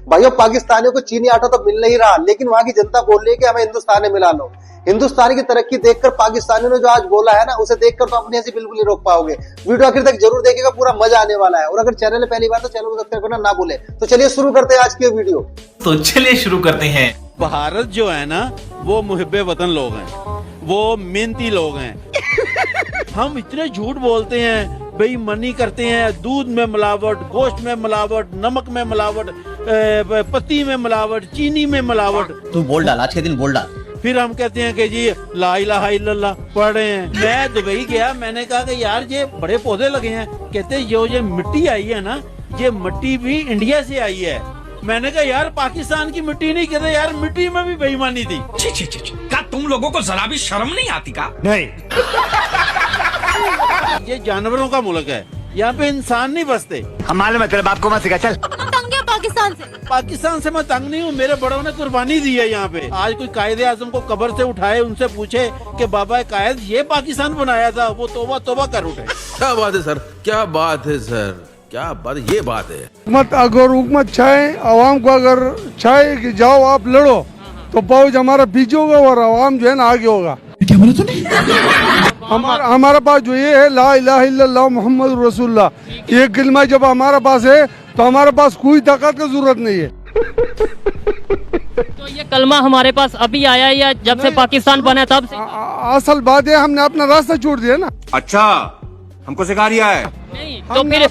भाइयों पाकिस्तानियों को चीनी आटा तो मिल नहीं रहा, लेकिन वहां की जनता बोल रही है कि हमें हिंदुस्तान में मिला लो। हिंदुस्तान की तरक्की देखकर पाकिस्तानियों ने जो आज बोला है ना, उसे देखकर तो अपनी हंसी बिल्कुल नहीं रोक पाओगे। वीडियो आखिर तक जरूर देखिएगा, पूरा मजा आने वाला है। और अगर चैनल में पहली बार तो चैनल को सब्सक्राइब करना ना भूले। तो चलिए शुरू करते हैं आज की वीडियो। तो चलिए शुरू करते हैं। भारत जो है ना, वो मुहिब्बे वतन लोग हैं, वो मेहनती लोग हैं। हम इतने झूठ बोलते हैं, बेईमानी करते हैं, दूध में मिलावट, गोश्त में मिलावट, नमक में मिलावट, पत्ती में मिलावट, चीनी में मिलावट। तू बोल डाल, आज के दिन बोल डाल। फिर हम कहते हैं कि जी ला इलाहा इल्लल्लाह पढ़ रहे हैं। मैं दुबई गया, मैंने कहा कि यार ये बड़े पौधे लगे हैं। कहते ये मिट्टी आई है ना, ये मिट्टी भी इंडिया से आई है। मैंने कहा यार पाकिस्तान की मिट्टी नहीं, कहते यार मिट्टी में भी बेईमानी थी। क्या तुम लोगों को जरा भी शर्म नहीं आती का? नहीं। ये जानवरों का मुल्क है, यहाँ पे इंसान नहीं बसते। हमारे मतलब आपको मत सिखा, चल। तंग है पाकिस्तान से मैं तंग नहीं हूँ, मेरे बड़ों ने कुर्बानी दी है यहाँ पे। आज कोई कायदे आजम को कब्र से उठाए, उनसे पूछे कि बाबा कायद ये पाकिस्तान बनाया था, वो तोबा तोबा कर उठे। क्या बात है सर, क्या बात है सर, क्या बात, ये बात है। हुकूमत अगर हुकूमत चाहे, आवाम को अगर चाहे कि जाओ आप लड़ो, तो फौज हमारा पीछे होगा और आवाम जो है ना आगे होगा। क्या बोला तूने? हमारा पास जो ये है ला इलाहा इल्लल्लाह मुहम्मद रसूलुल्लाह, ये कलमा जब हमारे पास है तो हमारे पास कोई ताकत की जरूरत नहीं है। तो ये कलमा हमारे पास अभी आया है या जब से पाकिस्तान बना तब से? असल बात है हमने अपना रास्ता छोड़ दिया ना। अच्छा, हमको सिखा रिया है। नहीं तो फिर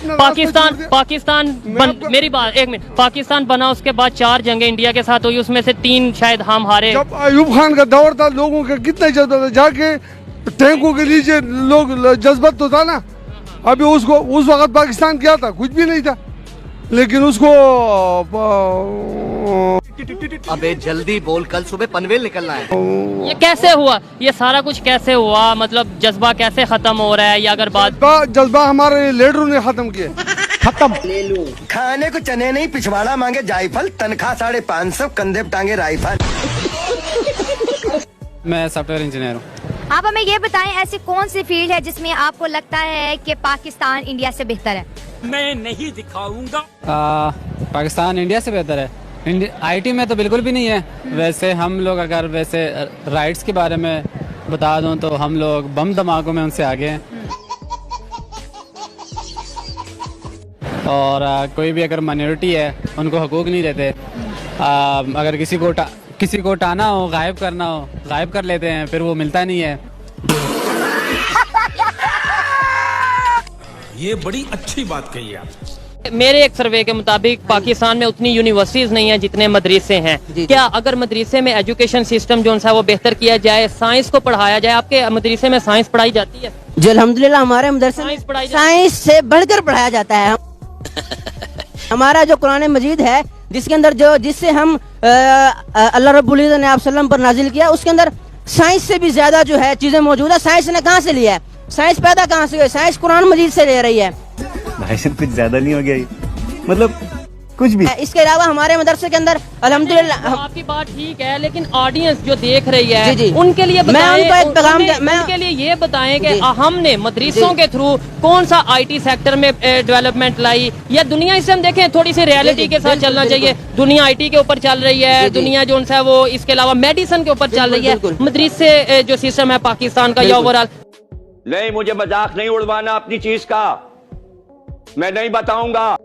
मेरी बात एक मिनट, पाकिस्तान बना उसके बाद 4 जंगें इंडिया के साथ हुई, उसमें से 3 शायद हम हारे। जब अयूब खान का दौर था, लोगों का कितना जज्बा था, जाके टैंकों के नीचे लोग जज्बत तो था ना। अभी उसको उस वक्त पाकिस्तान क्या था, कुछ भी नहीं था, लेकिन उसको अबे जल्दी बोल, कल सुबह पनवेल निकलना है। ये कैसे हुआ, ये सारा कुछ कैसे हुआ, मतलब जज्बा कैसे खत्म हो रहा है? या अगर बात जज्बा हमारे लीडरों ने खत्म किया। खत्म। ले लूं खाने को चने नहीं, पिछवाड़ा मांगे जायफल, तनख्वाह 550, कंधे पे टांगे राइफल। मैं सॉफ्टवेयर इंजीनियर हूँ। आप हमें ये बताएं, ऐसी कौन सी फील्ड है जिसमें आपको लगता है कि पाकिस्तान इंडिया से बेहतर है? मैं नहीं दिखाऊंगा। पाकिस्तान इंडिया से बेहतर है। आईटी में तो बिल्कुल भी नहीं है। वैसे हम लोग अगर वैसे राइट्स के बारे में बता दूं तो हम लोग बम धमाकों में उनसे आगे हैं। और कोई भी अगर माइनॉरिटी है उनको हकूक नहीं देते। अगर किसी को उठाना हो, गायब करना हो, गायब कर लेते हैं, फिर वो मिलता नहीं है। ये बड़ी अच्छी बात कही आप। मेरे एक सर्वे के मुताबिक पाकिस्तान में उतनी यूनिवर्सिटीज नहीं है जितने मदरसे हैं। क्या अगर मदरसे में एजुकेशन सिस्टम जो है वो बेहतर किया जाए, साइंस को पढ़ाया जाए? आपके मदरसे में साइंस पढ़ाई जाती है? जी अल्हम्दुलिल्लाह हमारे मदरसे में साइंस से बढ़कर पढ़ाया जाता है। हमारा जो कुरान मजीद है, जिसके अंदर जिससे हम अल्लाह रब्बुल इज्जत ने आप सल्लम पर नाजिल किया, उसके अंदर साइंस से भी ज्यादा जो है चीजें मौजूद है। साइंस ने कहाँ से लिया है? साइंस पैदा कहाँ से हुई? साइंस कुरान मजीद से ले रही है। भाई साहब कुछ ज्यादा नहीं हो गया ये? मतलब कुछ भी। इसके अलावा हमारे मदरसे के अंदर अल्हम्दुलिल्लाह आपकी बात ठीक है, लेकिन ऑडियंस जो देख रही है जी। उनके लिए मैं उनको एक पैगाम उनके लिए ये बताएं कि हमने मदरसों के थ्रू कौन सा आईटी सेक्टर में डेवलपमेंट लाई, या दुनिया इसे हम देखें थोड़ी सी रियलिटी के साथ चलना चाहिए। दुनिया आईटी के ऊपर चल रही है, दुनिया जो है वो इसके अलावा मेडिसिन के ऊपर चल रही है। मदरसे जो सिस्टम है पाकिस्तान का या ओवरऑल। नहीं, मुझे मजाक नहीं उड़वाना अपनी चीज का, मैं नहीं बताऊंगा।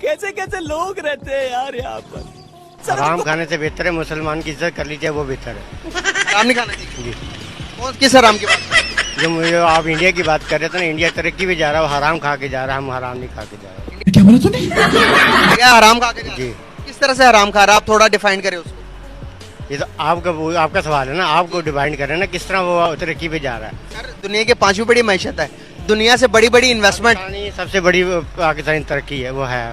कैसे कैसे लोग रहते हैं यार यहाँ पर। हराम खाने से बेहतर है मुसलमान की इज्जत कर लीजिए, वो बेहतर है। हराम नहीं खाना चाहिए। कौन किस हराम की बात? जो मुझे आप इंडिया की बात कर रहे थे ना, इंडिया तरक्की भी जा रहा है, वो हराम खा के जा रहा है, हम हराम नहीं खा के जा रहे। क्या बोला तूने? क्या हराम खा के जा रहा है? किस तरह से हराम खा रहा है, आप थोड़ा डिफाइन करें उसको। ये तो आपका सवाल है ना, आपको डिफाइन करें ना किस तरह वो तरक्की पे जा रहा है। सर दुनिया की 5वीं बड़ी मैशत है, दुनिया से बड़ी बड़ी इन्वेस्टमेंट। सबसे बड़ी पाकिस्तानी तरक्की है, वो है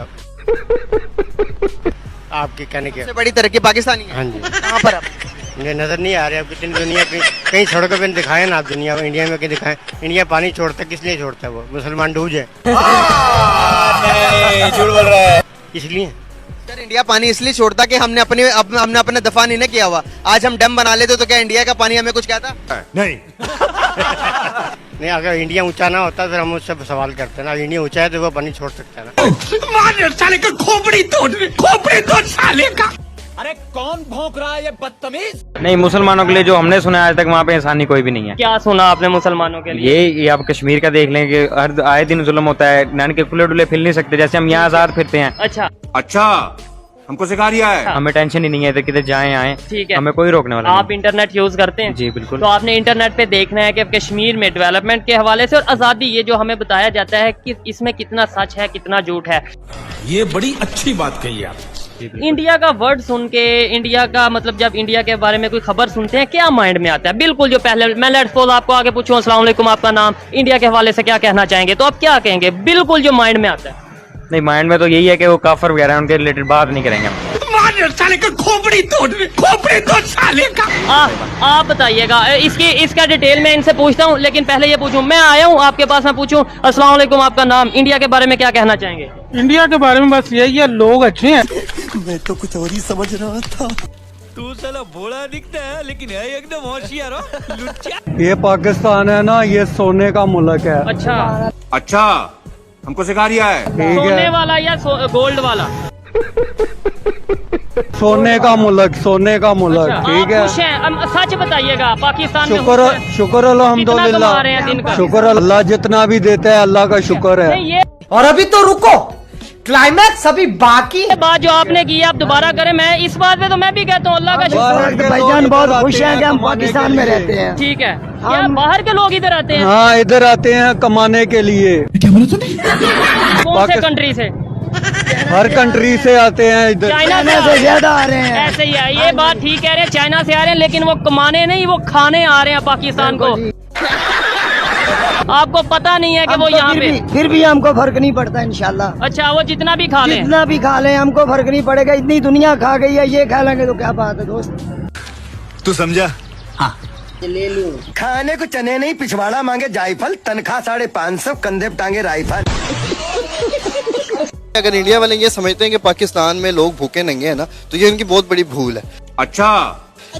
आपके कहने के सबसे बड़ी तरक्की पाकिस्तानी है। हाँ जी। कहाँ पर आप? मुझे नजर नहीं आ रहा है कितनी दुनिया की, कहीं सड़कों पे दिखाए ना आप, दुनिया में इंडिया में कहीं दिखाएं। इंडिया पानी छोड़ता है, किस लिए छोड़ता है? वो मुसलमान डूब जाए झूठ बोल रहा है। इसलिए सर इंडिया पानी इसलिए छोड़ता कि हमने अपने दफा नहीं किया हुआ। आज हम डैम बना लेते तो क्या इंडिया का पानी हमें कुछ कहता? नहीं। नहीं, अगर इंडिया ऊंचा ना होता तो हम उससे सवाल करते ना। इंडिया ऊंचा है तो वो पानी छोड़ सकता है ना। मार साले का खोपड़ी तोड़ साले का। अरे कौन भौंक रहा है ये बदतमीज? नहीं, मुसलमानों के लिए जो हमने सुना है आज तक वहाँ पे इंसानी कोई भी नहीं है। क्या सुना आपने मुसलमानों के लिए? ये आप कश्मीर का देख लें कि हर आए दिन जुल्म होता है, नान के खुले डुले फिर नहीं सकते, जैसे हम यहाँ आजाद फिरते हैं। अच्छा, हमको सिखा रिया है। हमें टेंशन ही नहीं है किधर जाएं आए, ठीक है, हमें कोई रोकने वाला आप इंटरनेट यूज करते हैं? जी बिल्कुल। तो आपने इंटरनेट पे देखना है कि कश्मीर में डेवलपमेंट के हवाले से और आजादी, ये जो हमें बताया जाता है कि इसमें कितना सच है कितना झूठ है। ये बड़ी अच्छी बात कही आप। इंडिया का वर्ड सुन के, इंडिया का मतलब जब इंडिया के बारे में कोई खबर सुनते हैं क्या माइंड में आता है? बिल्कुल जो पहले मैं लेट्स सपोज आपको आगे पूछूं अस्सलाम वालेकुम, आपका नाम, इंडिया के हवाले से क्या कहना चाहेंगे, तो आप क्या कहेंगे? बिल्कुल जो माइंड में आता है। नहीं, माइंड में तो यही है कि वो काफर वगैरह उनके रिलेटेड बात नहीं करेंगे हम। मार साले का खोपड़ी तोड़ साले का। आप बताइएगा इसका डिटेल में इनसे पूछता हूँ, लेकिन पहले ये पूछूं, मैं आया हूँ आपके पास, मैं पूछूं अस्सलाम वालेकुम, आपका नाम, इंडिया के बारे में क्या कहना चाहेंगे? इंडिया के बारे में बस यही है, लोग अच्छे हैं। मैं तो कुछ और ही समझ रहा था। तू साला भोला दिखता है लेकिन है एकदम होशियार हो लुच्चा। ये पाकिस्तान है ना, ये सोने का मुल्क है। अच्छा, हमको सिखा रिया है। सोने वाला या गोल्ड वाला? सोने का मुल्क, सोने का मुल्क। ठीक है, सच बताइएगा, पाकिस्तान में शुक्र अल्हम्दुलिल्लाह, शुक्र अल्लाह जितना भी देता है अल्लाह का शुक्र है। और अभी तो रुको, क्लाइमैक्स अभी बाकी है। बात जो आपने की आप दोबारा करें, मैं इस बात में तो मैं भी कहता हूँ अल्लाह का शुक्र। भाईजान बहुत खुश हैं कि हम पाकिस्तान में रहते हैं। ठीक है, क्या बाहर के लोग इधर आते हैं? हाँ, इधर आते हैं कमाने के लिए। क्या बोला तूने? कौन से कंट्री से? हर कंट्री से आते हैं इधर। चाइना से ज्यादा आ रहे हैं। ऐसे ही है, ये बात ठीक कह रहे हैं, चाइना से आ रहे हैं, लेकिन वो कमाने नहीं, वो खाने आ रहे हैं पाकिस्तान को। आपको पता नहीं है कि वो यहाँ पे फिर भी हमको फर्क नहीं पड़ता इंशाल्लाह। अच्छा, वो जितना भी खा लें, जितना भी खा लें हमको फर्क नहीं पड़ेगा। इतनी दुनिया खा गई है, ये खा लेंगे तो क्या बात है दोस्त। तू समझा? हाँ, ले लूं। खाने को चने नहीं, पिछवाड़ा मांगे जायफल, तनख्वाह 550, कंधे पे टांगे राइफल। अगर इंडिया वाले ये समझते हैं कि पाकिस्तान में लोग भूखे नंगे हैं ना, तो ये उनकी बहुत बड़ी भूल है। अच्छा,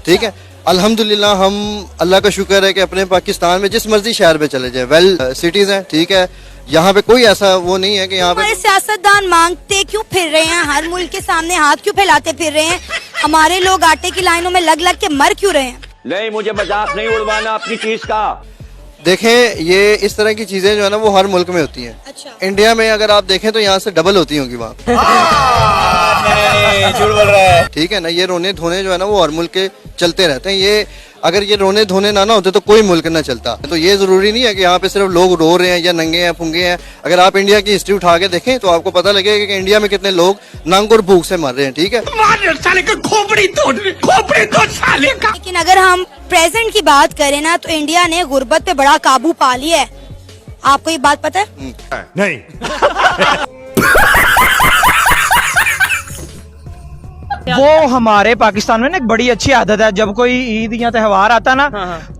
ठीक है, अल्हम्दुलिल्लाह हम अल्लाह का शुक्र है कि अपने पाकिस्तान में जिस मर्जी शहर में चले जाए, वेल सिटीज हैं, ठीक है, यहाँ पे कोई ऐसा वो नहीं है कि यहाँ पे सियासतदान मांगते क्यों फिर रहे हैं, हर मुल्क के सामने हाथ क्यों फैलाते फिर रहे हैं? हमारे लोग आटे की लाइनों में लग लग के मर क्यों रहे हैं? नहीं, मुझे मजाक नहीं उड़वाना अपनी चीज का। देखें, ये इस तरह की चीजें जो है ना वो हर मुल्क में होती हैं। अच्छा। इंडिया में अगर आप देखें तो यहाँ से डबल होती होंगी वहाँ। झूठ बोल रहा है। ठीक है ना, ये रोने धोने जो है ना वो हर मुल्क के चलते रहते हैं। ये अगर ये रोने धोने ना होते तो कोई मुल्क ना चलता। तो ये जरूरी नहीं है कि यहाँ पे सिर्फ लोग रो रहे हैं या नंगे हैं फुंगे हैं। अगर आप इंडिया की हिस्ट्री उठा के देखें तो आपको पता लगेगा कि इंडिया में कितने लोग नंग और भूख से मर रहे हैं। ठीक है, मार साले का खोपड़ी तोड़ साले का। लेकिन अगर हम प्रेजेंट की बात करें ना, तो इंडिया ने गुर्बत पे बड़ा काबू पा लिया है। आपको ये बात पता है? नहीं। वो हमारे पाकिस्तान में ना एक बड़ी अच्छी आदत है, जब कोई ईद या त्योहार आता ना,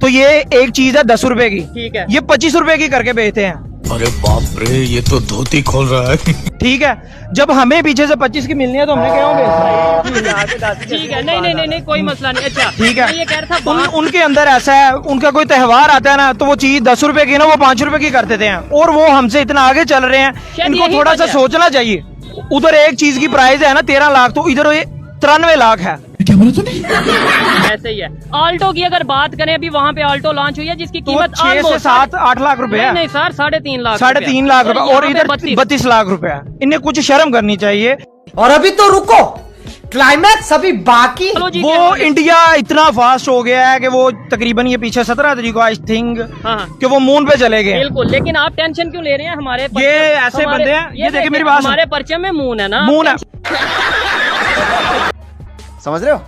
तो ये एक चीज है 10 रुपए की, ठीक है, ये 25 रुपए की करके बेचते हैं। अरे बाप रे, ये तो धोती खोल रहा है। ठीक है, जब हमें पीछे से 25 की मिलनी है तो हमने क्यों बेचना है? ठीक है, नहीं कोई मसला नहीं। अच्छा, ठीक है, ये कह रहा था उनके अंदर ऐसा है, उनका कोई त्योहार आता है ना, तो वो चीज 10 रुपए की ना वो 5 रुपए की कर देते हैं, और वो हमसे इतना आगे चल रहे हैं। इनको थोड़ा सा सोचना चाहिए। उधर एक चीज की प्राइस है ना 13 लाख, तो इधर 93 लाख है। क्या बोला तूने? ऐसे ही है। आल्टो की अगर बात करें, अभी वहाँ पे आल्टो लॉन्च हुई है जिसकी कीमत 6 से 7-8 लाख रुपए है। नहीं सर, 3.5 लाख, 3.5 लाख रुपए, और इधर 32 लाख रुपए है। इन्हें कुछ शर्म करनी चाहिए। और अभी तो रुको, क्लाइमैक्स अभी बाकी। वो इंडिया इतना फास्ट हो गया है कि वो तकरीबन ये पीछे 17 तारीख को आई थिंक कि वो मून पे चले गए। बिल्कुल, लेकिन आप टेंशन क्यों ले रहे हैं? हमारे ये ऐसे बंदे हैं, ये देखिए मेरी बात, हमारे पर्चे में मून है ना, मून है। समझ रहे हो?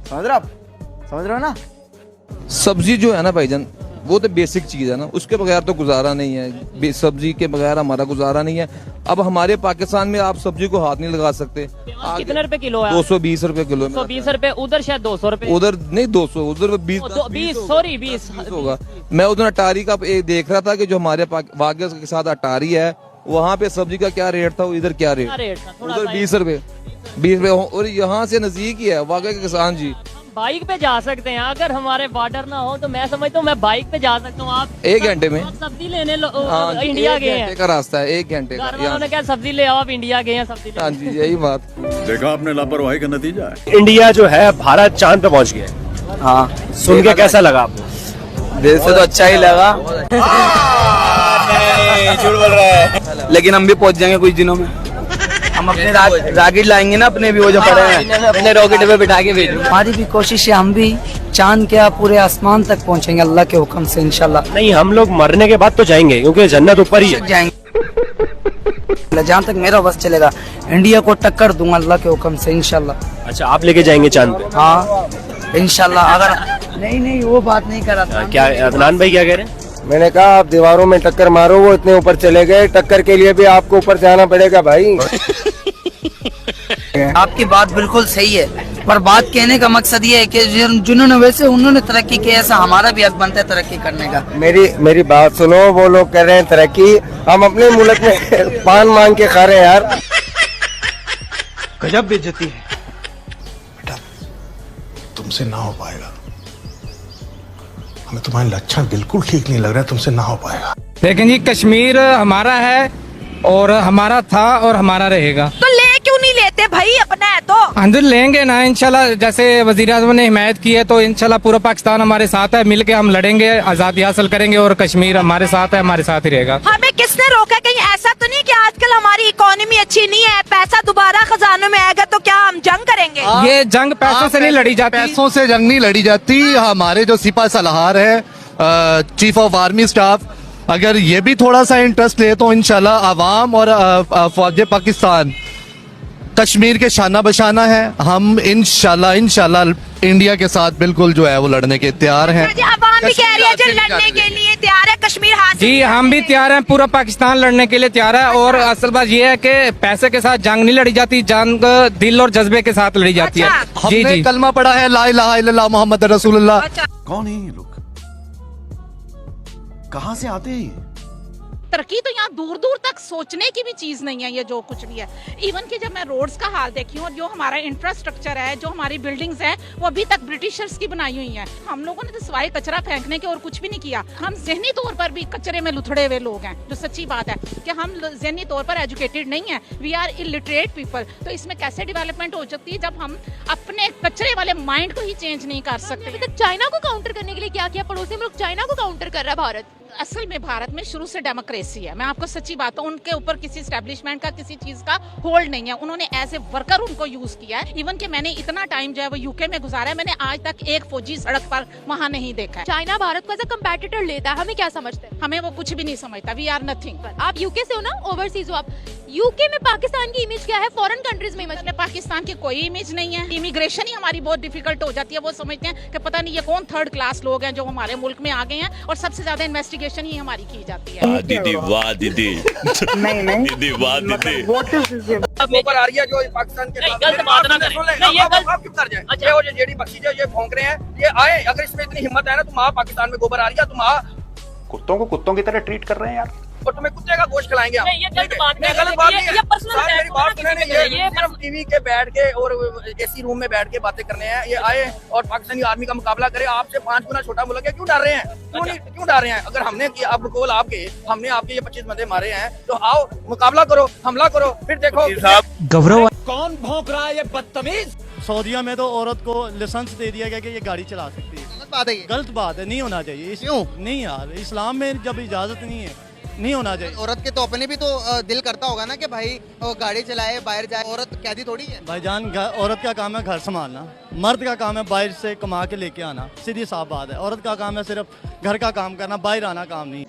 समझ रहे हो ना? सब्जी जो है ना भाईजान, वो तो बेसिक चीज है ना, उसके बगैर तो गुजारा नहीं है। सब्जी के बगैर हमारा गुजारा नहीं है। अब हमारे पाकिस्तान में आप सब्जी को हाथ नहीं लगा सकते। कितने रुपए किलो है? 220 रुपए किलो। 220 रुपए, उधर शायद 200 रुपए। उधर नहीं 200, उधर 20 होगा। मैं उधर अटारी का देख रहा था कि जो हमारे वाक़या के साथ अटारी है, वहाँ पे सब्जी का क्या रेट था, इधर क्या रेट था? उधर 20 रुपए, 20 रुपए, और यहाँ से नजदीक ही है वाक़या के किसान जी। बाइक पे जा सकते हैं, अगर हमारे बॉर्डर ना हो तो मैं समझता हूँ मैं बाइक पे जा सकता हूँ। आप 1 घंटे में आप सब्जी लेने इंडिया गए हैं, 1 घंटे का रास्ता है, 1 घंटे का। उन्होंने क्या सब्जी ले आओ, आप इंडिया गए हैं सब्जी हाँ जी, यही बात। देखा आपने लापरवाही का नतीजा है। इंडिया जो है भारत चांद पे पहुंच गया। हाँ, सुन के कैसा लगा आपको? दिल से तो अच्छा ही लगा, झूठ बोल रहा है। लेकिन हम भी पहुंच जाएंगे कुछ दिनों में। हम अपने रॉकेट लाएंगे ना, अपने भी वो जो पड़े हैं अपने रॉकेट पे बिठा के भेजो। हमारी भी कोशिश है, हम भी चांद के पूरे आसमान तक पहुंचेंगे अल्लाह के हुक्म से इंशाल्लाह। नहीं, हम लोग मरने के बाद तो जाएंगे, क्योंकि जन्नत ऊपर ही है। जाएंगे जहाँ तक मेरा बस चलेगा, इंडिया को टक्कर दूंगा अल्लाह के हुक्म से इंशाल्लाह। अच्छा, आप लेके जाएंगे चांद पे? हाँ इंशाल्लाह। अगर नहीं वो बात नहीं कर रहा था। क्या अदनान भाई क्या कह रहे हैं? मैंने कहा आप दीवारों में टक्कर मारो, वो इतने ऊपर चले गए, टक्कर के लिए भी आपको ऊपर जाना पड़ेगा भाई। आपकी बात बिल्कुल सही है, पर बात कहने का मकसद ये है कि जिन्होंने वैसे उन्होंने तरक्की की, ऐसा हमारा भी हक बनता है तरक्की करने का। मेरी बात सुनो, वो लोग कर रहे हैं तरक्की, हम अपने मुल्क में पान मांग के खा रहे हैं यार। गजब बेइज्जती है। बेटा तुमसे ना हो पाएगा, हमें तुम्हारे लक्षण बिल्कुल ठीक नहीं लग रहा है, तुमसे ना हो पाएगा। लेकिन जी कश्मीर हमारा है और हमारा था और हमारा रहेगा। तो ले क्यों नहीं लेते भाई, अपना है तो अंदर लेंगे ना इंशाल्लाह। जैसे वजीर आज़म ने हिमायत की है तो इंशाल्लाह पूरा पाकिस्तान हमारे साथ है, मिलके हम लड़ेंगे, आज़ादी हासिल करेंगे और कश्मीर हमारे साथ है, हमारे साथ ही रहेगा। हमें किसने रोका? कहीं ऐसा तो नहीं कि आजकल हमारी इकोनॉमी अच्छी नहीं है, पैसा दोबारा खजानों में आएगा तो क्या हम जंग करेंगे? ये जंग पैसों से नहीं लड़ी जाती, पैसों से जंग नहीं लड़ी जाती। हमारे जो सिपा सलाहर है, चीफ ऑफ आर्मी स्टाफ, अगर ये भी थोड़ा सा इंटरेस्ट ले तो इंशाल्लाह आवाम और फौज पाकिस्तान कश्मीर के शाना बशाना है। हम इंशाल्लाह इंडिया के साथ बिल्कुल जो है वो लड़ने के तैयार हैं। आवाम भी कह रही है जो लड़ने के लिए तैयार है, कश्मीर हासिल। जी हम भी तैयार हैं, पूरा पाकिस्तान लड़ने के लिए तैयार है। और असल बात ये है कि पैसे के साथ जंग नहीं लड़ी जाती, जंग दिल और जज्बे के साथ लड़ी जाती है। जी हमने जी कलमा पढ़ा है, ला इलाहा इल्लल्लाह मोहम्मद रसूलुल्लाह। कौन है ये लोग? कहाँ से आते हैं? तरक्की तो यहाँ दूर दूर तक सोचने की भी चीज नहीं है, ये जो कुछ भी है। इवन कि जब मैं रोड्स का हाल देखी हूँ और जो हमारा इंफ्रास्ट्रक्चर है, जो हमारी बिल्डिंग्स हैं, वो अभी तक ब्रिटिशर्स की बनाई हुई हैं। हम लोगों ने तो सिवाय कचरा फेंकने के और कुछ भी नहीं किया। हम ज़हनी तौर पर भी कचरे में लुथड़े हुए लोग हैं, जो सच्ची बात है कि हम ज़हनी तौर पर एजुकेटेड नहीं है, वी आर इलिटरेट पीपल। तो इसमें कैसे डेवलपमेंट हो सकती है जब हम अपने कचरे वाले माइंड को ही चेंज नहीं कर सकते? चाइना को काउंटर करने के लिए क्या किया पड़ोसी मुल्क चाइना को काउंटर कर रहा है भारत? असल में भारत में शुरू से डेमोक्रेसी है, मैं आपको सच्ची बात हूँ। उनके ऊपर किसी एस्टेब्लिशमेंट का किसी चीज का होल्ड नहीं है, उन्होंने एज ए वर्कर उनको यूज किया है। इवन कि मैंने इतना टाइम जो है वो यूके में गुजारा है, मैंने आज तक एक फौजी सड़क पर वहाँ नहीं देखा है। चाइना भारत को एज अ कंपेटिटर लेता है, हमें क्या समझते हैं? हमें वो कुछ भी नहीं समझता, वी आर नथिंग। आप यूके से हो ना, ओवरसीज हो आप। यूके में पाकिस्तान की इमेज क्या है, फॉरेन कंट्रीज में इमेज? पाकिस्तान की कोई इमेज नहीं है। इमिग्रेशन ही हमारी बहुत डिफिकल्ट हो जाती है। वो समझते हैं कि पता नहीं ये कौन थर्ड क्लास लोग हैं जो हमारे मुल्क में आ गए हैं, और सबसे ज्यादा इन्वेस्टिगेशन ही हमारी की जाती है। दीदी वाह दीदी, नहीं दीदी वाह दीदी। ऊपर आ रही है जो पाकिस्तान के गलत बात ना करें। नहीं, ये गलत- आप चुप कर जाए। ये और जेडी बख्शी जो ये भौंक रहे हैं, ये आए, अगर इसमें इतनी हिम्मत है ना, तुम आ, पाकिस्तान में गोबर आ रही है, तुम आ। कुत्तों को कुत्तों की तरह ट्रीट कर रहे हैं यार। और तुम्हें कुत्ते का गोश्त खिलाएंगे हम। नहीं, ये गलत बात नहीं, नहीं गलत है। बात नहीं है। ये personal साहब, मेरी बात है, सुने, ये सिर्फ टीवी के बैठ के और एसी रूम में बैठ के बातें करने हैं। ये आए और पाकिस्तानी आर्मी का मुकाबला करे। आपसे 5 गुना छोटा मुल्क है, क्यों डर रहे हैं? क्यों डर रहे हैं? अगर हमने अब गोल आपके, हमने आपके ये 25 बंदे मारे हैं, तो आओ मुकाबला करो, हमला करो, फिर देखो। गौरव कौन भौंक रहा है ये बदतमीज? सऊदीया में तो औरत को लाइसेंस दे दिया गया कि ये गाड़ी चला सकती है। गलत बात है ये। गलत बात है, नहीं होना चाहिए। क्यों? नहीं यार, इस्लाम में जब इजाजत नहीं है, नहीं होना चाहिए। औरत के तो अपने भी तो दिल करता होगा ना कि भाई गाड़ी चलाए, बाहर जाए। औरत कैदी थोड़ी है। भाईजान, औरत का काम है घर संभालना, मर्द का काम है बाहर से कमा के लेके आना। सीधी साफ बात है, औरत का काम है सिर्फ घर का काम करना, बाहर आना काम नहीं।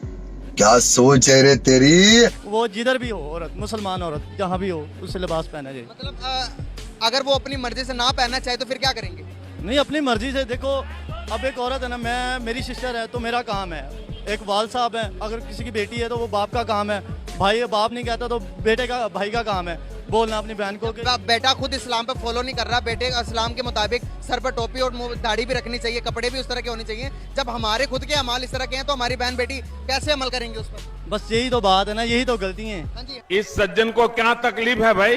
क्या सोच है रे तेरी? वो जिधर भी हो औरत, मुसलमान औरत जहाँ भी हो, उससे लिबास पहना चाहिए। मतलब अगर वो अपनी मर्जी से ना पहनना चाहे तो फिर क्या करेंगे? नहीं, अपनी मर्जी से। देखो, अब एक औरत है ना, मेरी सिस्टर है तो मेरा काम है। एक वाल साहब है, अगर किसी की बेटी है तो वो बाप का काम है। भाई बाप नहीं कहता तो बेटे का, भाई का काम है बोलना अपनी बहन को कि बेटा खुद इस्लाम पे फॉलो नहीं कर रहा। बेटे इस्लाम के मुताबिक सर पर टोपी और दाढ़ी भी रखनी चाहिए, कपड़े भी उस तरह के होने चाहिए। जब हमारे खुद के अमाल इस तरह के हैं तो हमारी बहन बेटी कैसे अमल करेंगे उस पर? बस यही तो बात है ना, यही तो गलती है। इस सज्जन को क्या तकलीफ है भाई?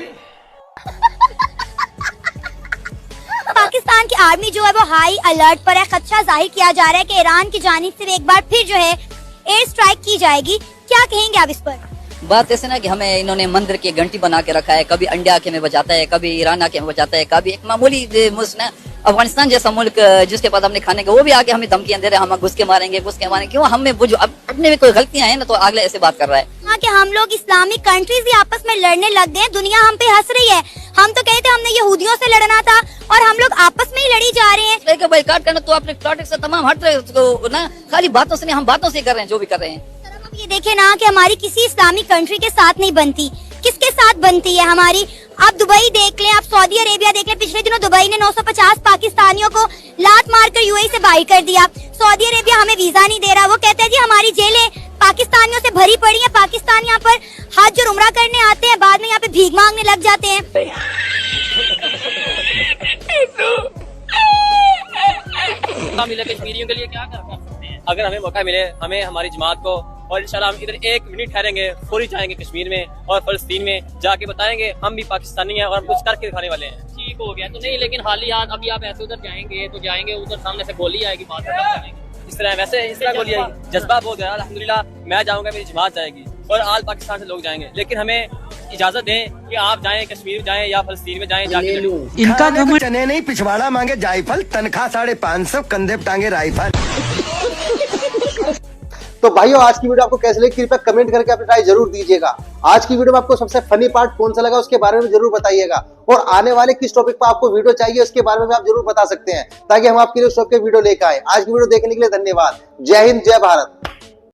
पाकिस्तान की आर्मी जो है वो हाई अलर्ट पर है। खदशा जाहिर किया जा रहा है कि ईरान की जानिब से एक बार फिर जो है एयर स्ट्राइक की जाएगी। क्या कहेंगे आप इस पर? बात ऐसे ना कि हमें इन्होंने मंदिर की घंटी बना के रखा है, कभी इंडिया के में बजाता है, कभी ईरान आके में बजाता है, कभी एक मामूली मुल्क ना अफगानिस्तान जैसा मुल्क जिसके पास हमने खाने का, वो भी आके हमें धमकियां दे रहे हैं, हम घुस के मारेंगे। क्यों? हमें वो जो अपने में कोई गलतियां हैं ना, तो अगले ऐसे बात कर रहा है। हाँ कि हम लोग इस्लामिक कंट्रीज भी आपस में लड़ने लग गए, दुनिया हम पे हंस रही है। हम तो कहते हमने यहूदियों से लड़ना था और हम लोग आपस में ही लड़ी जा रहे हैं। बाइकाट करना तो अपने प्रोडक्ट से तमाम हट रहे हो ना, खाली बातों से नहीं, हम बातों से कर रहे हैं जो भी कर रहे हैं। ये देखे ना कि हमारी किसी इस्लामिक कंट्री के साथ नहीं बनती, किसके साथ बनती है हमारी? आप दुबई देख लें, आप सऊदी अरेबिया देख लें। पिछले दिनों दुबई ने 950 पाकिस्तानियों को लात मारकर यूएई से बाहर कर दिया। सऊदी अरेबिया हमें वीजा नहीं दे रहा, वो कहते हैं जी हमारी जेलें पाकिस्तानियों से भरी पड़ी हैं। पाकिस्तान यहाँ पर हज और उम्रा करने आते हैं, बाद में यहाँ पे भीख मांगने लग जाते हैं। मिले कश्मीरियों के लिए क्या कर सकते हैं? अगर हमें मौका मिले, हमें हमारी जमात को, और इंशाल्लाह हम इधर 1 मिनट ठहरेंगे, फौरी जाएंगे कश्मीर में और फलस्तीन में जाके बताएंगे हम भी पाकिस्तानी हैं और हम कुछ करके दिखाने वाले हैं। ठीक हो गया तो नहीं, लेकिन हालियात अभी आप ऐसे उधर जाएंगे तो जाएंगे, उधर सामने से गोली आएगी, बात करेंगे इस तरह, वैसे इस तरह गोली आएगी। जज्बा बहुत है, अल्हम्दुलिल्लाह मैं जाऊंगा, मेरी जमात जाएगी और आल पाकिस्तान से लोग जाएंगे, लेकिन हमें इजाजत दें कि आप जाएं, कश्मीर जाएं या फलस्तीन में जाएं, जाके इनका घमंड चने नहीं, पिछवाड़ा मांगे जायफल, तनख्वाह 550, कंधे पे टांगे राइफल। तो भाइयों, आज की वीडियो आपको कैसे लगी कृपया कमेंट करके अपनी राय जरूर दीजिएगा। आज की वीडियो में आपको सबसे फनी पार्ट कौन सा लगा उसके बारे में जरूर बताइएगा, और आने वाले किस टॉपिक पर आपको वीडियो चाहिए उसके बारे में भी आप जरूर बता सकते हैं, ताकि हम आपके लिए उस टॉपिक के वीडियो लेकर आए। आज की वीडियो देखने के लिए धन्यवाद। जय हिंद, जय भारत।